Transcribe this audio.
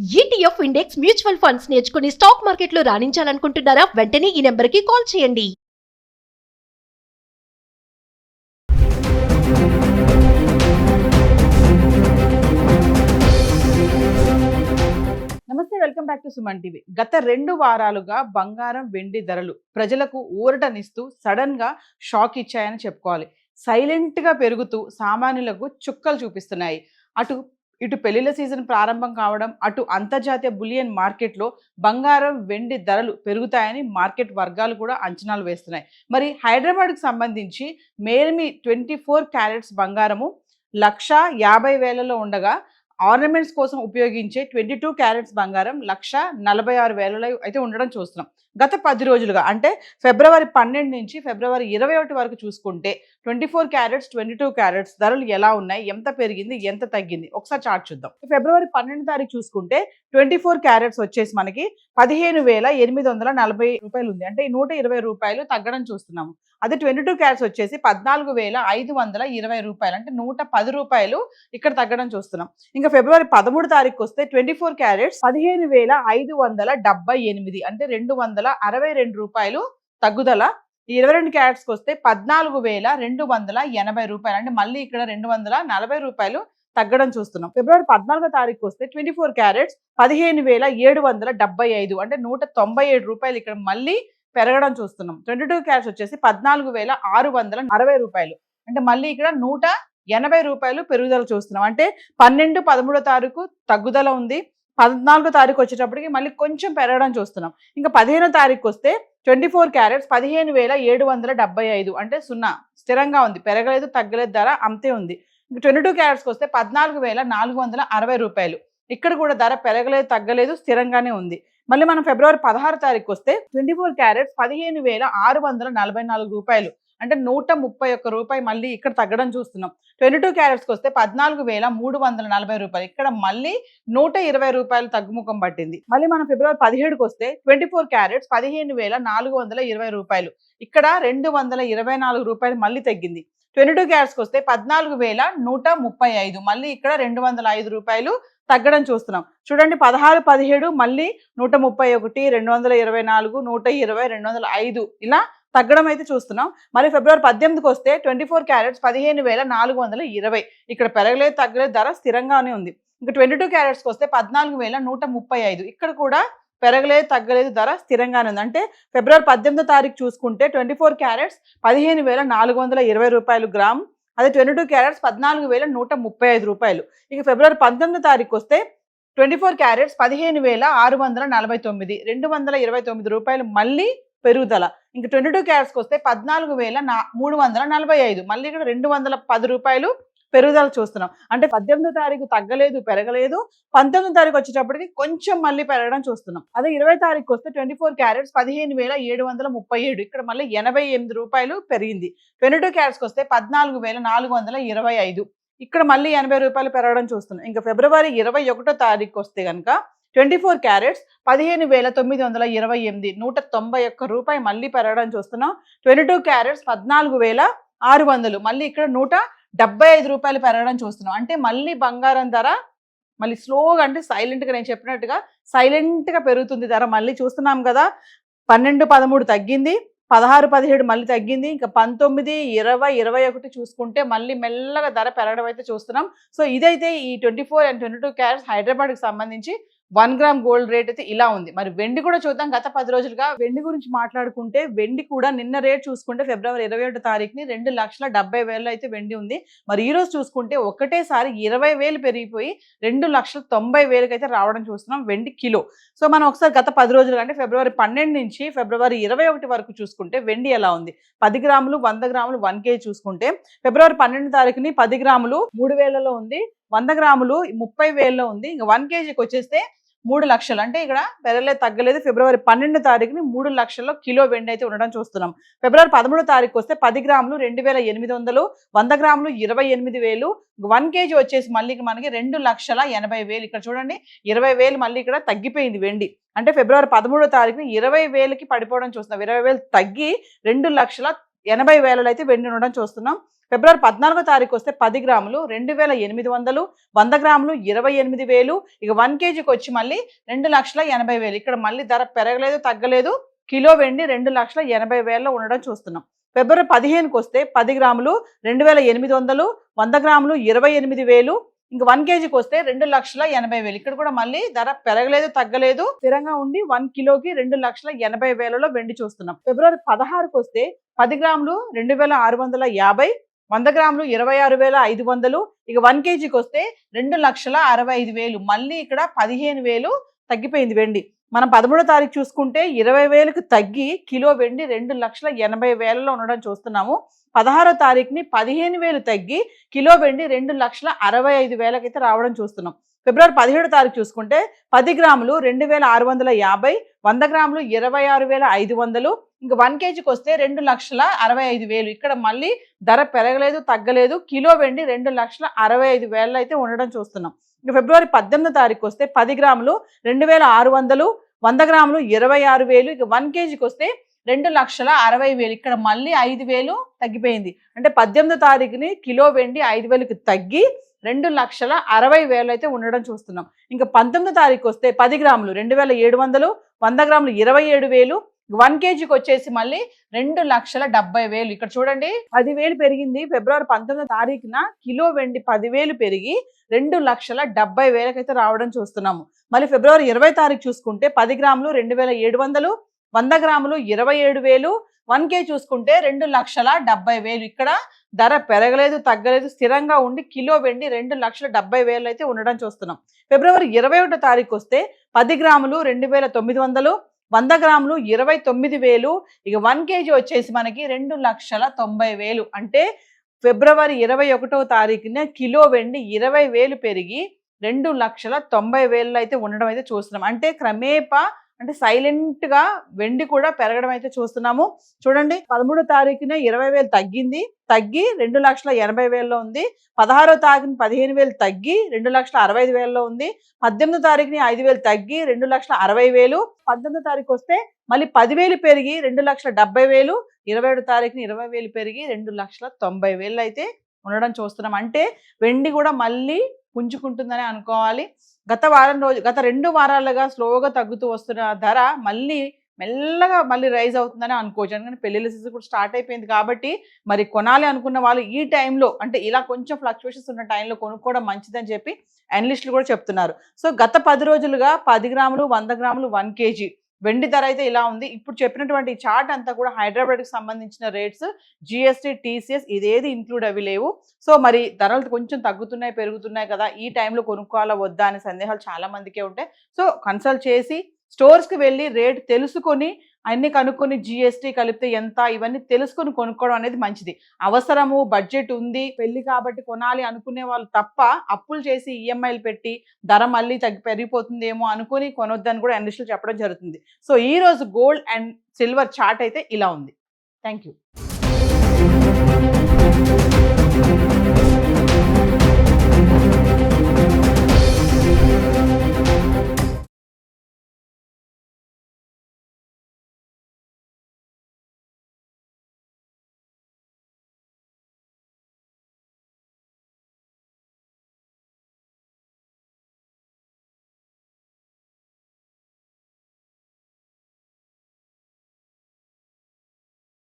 ETF index mutual funds నేర్చుకుని stock మార్కెట్లో రాణించాలనుకుంటున్నారా? వెంటనే ఈ నెంబర్కి కాల్ చేయండి. నమస్తే, welcome back to Suman TV. గత 2 వారాలుగా బంగారం, వెండి ధరలు ప్రజలకు ఊరటనిస్తూ సడన్ గా షాక్ ఇచ్చాయని చెప్పుకోవాలి. సైలెంట్ గా పెరుగుతూ సామాన్యులకు చుక్కలు చూపిస్తున్నాయి. ఇటు పెళ్లిళ్ల సీజన్ ప్రారంభం కావడం, అటు అంతర్జాతీయ బులియన్ మార్కెట్లో బంగారం, వెండి ధరలు పెరుగుతాయని మార్కెట్ వర్గాలు కూడా అంచనాలు వేస్తున్నాయి. మరి హైదరాబాద్కు సంబంధించి మేల్మి 24 క్యారెట్స్ బంగారము 1,50,000లో ఉండగా, ఆర్నమెంట్స్ కోసం ఉపయోగించే 22 క్యారెట్స్ బంగారం 1,46,000 అయితే ఉండడం చూస్తున్నాం. గత 10 రోజులుగా అంటే ఫిబ్రవరి 12 నుంచి ఫిబ్రవరి 21 వరకు చూసుకుంటే 24 క్యారెట్స్ 22 క్యారెట్స్ ధరలు ఎలా ఉన్నాయి, ఎంత పెరిగింది, ఎంత తగ్గింది ఒకసారి చార్ట్ చూద్దాం. ఫిబ్రవరి 12 తారీఖు చూసుకుంటే 24 క్యారెట్స్ వచ్చేసి మనకి 15,840 రూపాయలు ఉంది. అంటే 120 రూపాయలు తగ్గడం చూస్తున్నాము. అదే 22 క్యారెట్స్ వచ్చేసి 14,520 రూపాయలు, అంటే 110 రూపాయలు ఇక్కడ తగ్గడం చూస్తున్నాం. ఇంకా ఫిబ్రవరి 13 తారీఖు వస్తే 24 క్యారెట్స్ 15,578, అంటే 262 రూపాయలు తగ్గుదల. 22 క్యారెట్స్కి వస్తే 14,280 రూపాయలు, అంటే మళ్ళీ ఇక్కడ 240 రూపాయలు తగ్గడం చూస్తున్నాం. ఫిబ్రవరి 14 తారీఖు వస్తే 24 క్యారెట్స్ 15,775, అంటే 197 రూపాయలు ఇక్కడ మళ్ళీ పెరగడం చూస్తున్నాం. 22 క్యారెట్స్ వచ్చేసి 14,660 రూపాయలు, అంటే మళ్ళీ ఇక్కడ 180 రూపాయలు పెరుగుదల చూస్తున్నాం. అంటే 12, 13 తారీఖు తగ్గుదల ఉంది. 14 తారీఖు వచ్చేటప్పటికి మళ్ళీ కొంచెం పెరగడం చూస్తున్నాం. ఇంకా 15 తారీఖు వస్తే 24 క్యారెట్స్ 15,775, అంటే 0 స్థిరంగా ఉంది, పెరగలేదు తగ్గలేదు, ధర అంతే ఉంది. ఇంకా 22 క్యారెట్స్కి వస్తే 14,460 రూపాయలు, ఇక్కడ కూడా ధర పెరగలేదు తగ్గలేదు, స్థిరంగానే ఉంది. మళ్ళీ మనం ఫిబ్రవరి 16 తారీఖు వస్తే 24 క్యారెట్స్ 15,644 రూపాయలు, అంటే 131 రూపాయి మళ్ళీ ఇక్కడ తగ్గడం చూస్తున్నాం. 22 క్యారెట్స్కి వస్తే 14,340 రూపాయలు, ఇక్కడ మళ్ళీ 120 రూపాయలు తగ్గుముఖం పట్టింది. మళ్ళీ మనం ఫిబ్రవరి 17కి వస్తే 24 క్యారెట్స్ 15,420 రూపాయలు, ఇక్కడ 224 రూపాయలు మళ్ళీ తగ్గింది. 22 క్యారెట్స్కి వస్తే 14,135, మళ్ళీ ఇక్కడ 205 రూపాయలు తగ్గడం చూస్తున్నాం. చూడండి, 16, 17 మళ్ళీ 131, 224, 120, 205 ఇలా తగ్గడం అయితే చూస్తున్నాం. మరి ఫిబ్రవరి 18కి వస్తే 24 క్యారెట్స్ 15,420, ఇక్కడ పెరగలేదు తగ్గలేదు, ధర స్థిరంగానే ఉంది. ఇంకా 22 క్యారెట్స్కి వస్తే 14,135, ఇక్కడ కూడా పెరగలేదు తగ్గలేదు, ధర స్థిరంగానే ఉంది. అంటే ఫిబ్రవరి 18 తారీఖు చూసుకుంటే 24 క్యారెట్స్ 15,420 రూపాయలు గ్రామ్, అదే 22 క్యారెట్స్ 14,135 రూపాయలు. ఇక ఫిబ్రవరి 19 తారీఖు వస్తే 24 క్యారెట్స్ 15,649, 229 రూపాయలు మళ్ళీ పెరుగుదల. ఇంకా 22 క్యారెట్స్కి వస్తే 14,345, మళ్ళీ ఇక్కడ 210 రూపాయలు పెరుగుదల చూస్తున్నాం. అంటే 18 తారీఖు తగ్గలేదు పెరగలేదు, 19 తారీఖు వచ్చేటప్పటికి కొంచెం మళ్ళీ పెరగడం చూస్తున్నాం. అదే 20 తారీఖు వస్తే 24 క్యారెట్స్ 15,737, ఇక్కడ మళ్ళీ 88 రూపాయలు పెరిగింది. 22 క్యారెట్స్కి వస్తే 14,425, ఇక్కడ మళ్ళీ 80 రూపాయలు పెరగడం చూస్తున్నాం. ఇంకా ఫిబ్రవరి 21 తారీఖు వస్తే కనుక 24 క్యారెట్స్ 15,928, 191 రూపాయి మళ్ళీ పెరగడం చూస్తున్నాం. 22 క్యారెట్స్ 14,600, మళ్ళీ ఇక్కడ 175 రూపాయలు పెరగడం చూస్తున్నాం. అంటే మళ్ళీ బంగారం ధర మళ్ళీ స్లోగా, అంటే సైలెంట్గా, నేను చెప్పినట్టుగా సైలెంట్గా పెరుగుతుంది ధర. మళ్ళీ చూస్తున్నాం కదా, 12, 13 తగ్గింది, 16, 17 మళ్ళీ తగ్గింది. ఇంకా 19, 20, 21 చూసుకుంటే మళ్ళీ మెల్లగా ధర పెరగడం అయితే చూస్తున్నాం. సో ఇదైతే ఈ 24 and 22 క్యారెట్స్ హైదరాబాద్కి సంబంధించి 1 గ్రామ్ గోల్డ్ రేట్ అయితే ఇలా ఉంది. మరి వెండి కూడా చూద్దాం. గత 10 రోజులుగా వెండి గురించి మాట్లాడుకుంటే వెండి కూడా నిన్న రేట్ చూసుకుంటే ఫిబ్రవరి 21 తారీఖుని 2,70,000 అయితే వెండి ఉంది. మరి ఈ రోజు చూసుకుంటే ఒకటేసారి 20,000 పెరిగిపోయి 2,90,000 అయితే రావడం చూస్తున్నాం వెండి కిలో. సో మనం ఒకసారి గత 10 రోజులుగా అంటే ఫిబ్రవరి 12 నుంచి ఫిబ్రవరి 21 వరకు చూసుకుంటే వెండి ఎలా ఉంది. 10 గ్రాములు 100 గ్రాములు 1 కేజీ చూసుకుంటే ఫిబ్రవరి 12 తారీఖుని 10 గ్రాములు 3,000లో ఉంది, 100 గ్రాములు 30,000లో ఉంది. ఇంకా 1 కేజీకి వచ్చేస్తే 3 లక్షలు, అంటే ఇక్కడ పెరగలేదు తగ్గలేదు. ఫిబ్రవరి 12 తారీఖుని 3 లక్షల్లో కిలో వెండి అయితే ఉండడం చూస్తున్నాం. ఫిబ్రవరి 13 తారీఖు వస్తే 10 గ్రాములు 2,800, 100 గ్రాములు 28,000, 1 కేజీ వచ్చేసి మళ్ళీ మనకి 2,80,000. ఇక్కడ చూడండి, 20,000 మళ్ళీ ఇక్కడ తగ్గిపోయింది వెండి. అంటే ఫిబ్రవరి 13 తారీఖుని 20,000కి పడిపోవడం చూస్తున్నాం. 20,000 తగ్గి 80,000 అయితే వెండి ఉండడం చూస్తున్నాం. ఫిబ్రవరి 14వ తారీఖు వస్తే 10 గ్రాములు 2,800, 100 గ్రాములు 28,000. ఇక 1 కేజీకి వచ్చి మళ్ళీ 2,80,000. ఇక్కడ మళ్ళీ ధర పెరగలేదు తగ్గలేదు. కిలో వెండి 2,80,000 ఉండడం చూస్తున్నాం. ఫిబ్రవరి 15కి వస్తే 10 గ్రాములు 2,800, 100 గ్రాములు 28,000. ఇంక 1 కేజీకి వస్తే 2,80,000. ఇక్కడ కూడా మళ్ళీ ధర పెరగలేదు తగ్గలేదు, స్థిరంగా ఉండి 1 కిలోకి 2,80,000లో వెండి చూస్తున్నాం. ఫిబ్రవరి 16కి వస్తే 10 గ్రాములు 2,650, 100 గ్రాములు 26,500. ఇక 1 కేజీకి వస్తే 2,65,000. మళ్ళీ ఇక్కడ 15,000 తగ్గిపోయింది వెండి. మనం 13వ తారీఖు చూసుకుంటే 20,000కి తగ్గి కిలో వెండి 2,80,000లో ఉండడం చూస్తున్నాము. 16వ తారీఖుని 15,000 తగ్గి కిలో వెండి 2,65,000 అయితే రావడం చూస్తున్నాం. ఫిబ్రవరి 17వ తారీఖు చూసుకుంటే 10 గ్రాములు 2,650, 100 గ్రాములు 26,500. ఇంక 1 కేజీకి వస్తే 2,65,000. ఇక్కడ మళ్ళీ ధర పెరగలేదు తగ్గలేదు, కిలో వెండి 2,65,000 అయితే ఉండడం చూస్తున్నాం. ఇంక ఫిబ్రవరి 18వ తారీఖు వస్తే 10 గ్రాములు 2,600, 100 గ్రాములు 26,000. ఇక 1 కేజీకి వస్తే 2,60,000. ఇక్కడ మళ్ళీ 5,000 తగ్గిపోయింది. అంటే 18వ తారీఖుని కిలో వెండి 5,000కి తగ్గి 2,60,000 అయితే ఉండడం చూస్తున్నాం. ఇంకా 19వ తారీఖు వస్తే 10 గ్రాములు 2,700, 100 గ్రాములు 27,000. 1 కేజీకి వచ్చేసి మళ్ళీ 2,70,000. ఇక్కడ చూడండి 10,000 పెరిగింది. ఫిబ్రవరి 19వ తారీఖున కిలో వెండి 10,000 పెరిగి 2,70,000 అయితే రావడం చూస్తున్నాము. మళ్ళీ ఫిబ్రవరి 20వ తారీఖు చూసుకుంటే 10 గ్రాములు 2,700, 100 గ్రాములు 27,000. 1 కేజీ చూసుకుంటే 2,70,000. ఇక్కడ ధర పెరగలేదు తగ్గలేదు, స్థిరంగా ఉండి కిలో వెండి 2,70,000 అయితే ఉండడం చూస్తున్నాం. ఫిబ్రవరి 21వ తారీఖు వస్తే 10 గ్రాములు 2,900, 100 గ్రాములు 29,000. ఇక 1 కేజీ వచ్చేసి మనకి 2,90,000. అంటే ఫిబ్రవరి 21వ తారీఖున కిలో వెండి 20,000 పెరిగి 2,90,000 అయితే ఉండడం అయితే చూస్తున్నాం. అంటే క్రమేపా అంటే సైలెంట్ గా వెండి కూడా పెరగడం అయితే చూస్తున్నాము. చూడండి 13వ తారీఖున 20,000 తగ్గి 2,80,000లో ఉంది. 16వ తారీఖున 15,000 తగ్గి 2,65,000లో ఉంది. 18వ తారీఖుని 5,000 తగ్గి 2,60,000. 19వ తారీఖు వస్తే మళ్ళీ 10,000 పెరిగి 2,70,000. 27వ తారీఖుని 20,000 పెరిగి 2,90,000 అయితే ఉండడం చూస్తున్నాం. అంటే వెండి కూడా మళ్ళీ పుంజుకుంటుందని అనుకోవాలి. గత 2 వారాలుగా స్లోగా తగ్గుతూ వస్తున్న ధర మళ్ళీ మెల్లగా మళ్ళీ రైజ్ అవుతుందని అనుకోవచ్చు. ఎందుకంటే పెళ్లిళ్ళ సీజన్ కూడా స్టార్ట్ అయిపోయింది కాబట్టి మరి కొనాలి అనుకున్న వాళ్ళు ఈ టైంలో అంటే ఇలా కొంచెం ఫ్లక్చువేషన్స్ ఉన్న టైంలో కొనుక్కోవడం మంచిదని చెప్పి అనలిస్టులు కూడా చెప్తున్నారు. సో గత 10 రోజులుగా 10 గ్రాములు 100 గ్రాములు 1 కేజీ వెండి ధర అయితే ఇలా ఉంది. ఇప్పుడు చెప్పినటువంటి చార్ట్ అంతా కూడా హైదరాబాద్కి సంబంధించిన రేట్స్, జిఎస్టీ, టీసీఎస్ ఇదేది ఇంక్లూడ్ అవి లేవు. సో మరి ధరలు కొంచెం తగ్గుతున్నాయి పెరుగుతున్నాయి కదా, ఈ టైంలో కొనుక్కోవాలా వద్దా అనే సందేహాలు చాలా మందికే ఉంటాయి. సో కన్సల్ట్ చేసి స్టోర్స్కి వెళ్ళి రేట్ తెలుసుకొని అన్ని కనుక్కొని జిఎస్టీ కలిపితే ఎంత ఇవన్నీ తెలుసుకొని కొనుక్కోవడం అనేది మంచిది. అవసరము, బడ్జెట్ ఉంది, పెళ్లి కాబట్టి కొనాలి అనుకునే వాళ్ళు తప్ప అప్పులు చేసి ఈఎంఐలు పెట్టి ధర మళ్ళీ పెరిగిపోతుందేమో అనుకుని కొనొద్దని కూడా అనలిస్టులు చెప్పడం జరుగుతుంది. సో ఈ రోజు గోల్డ్ అండ్ సిల్వర్ చార్ట్ అయితే ఇలా ఉంది. Thank you.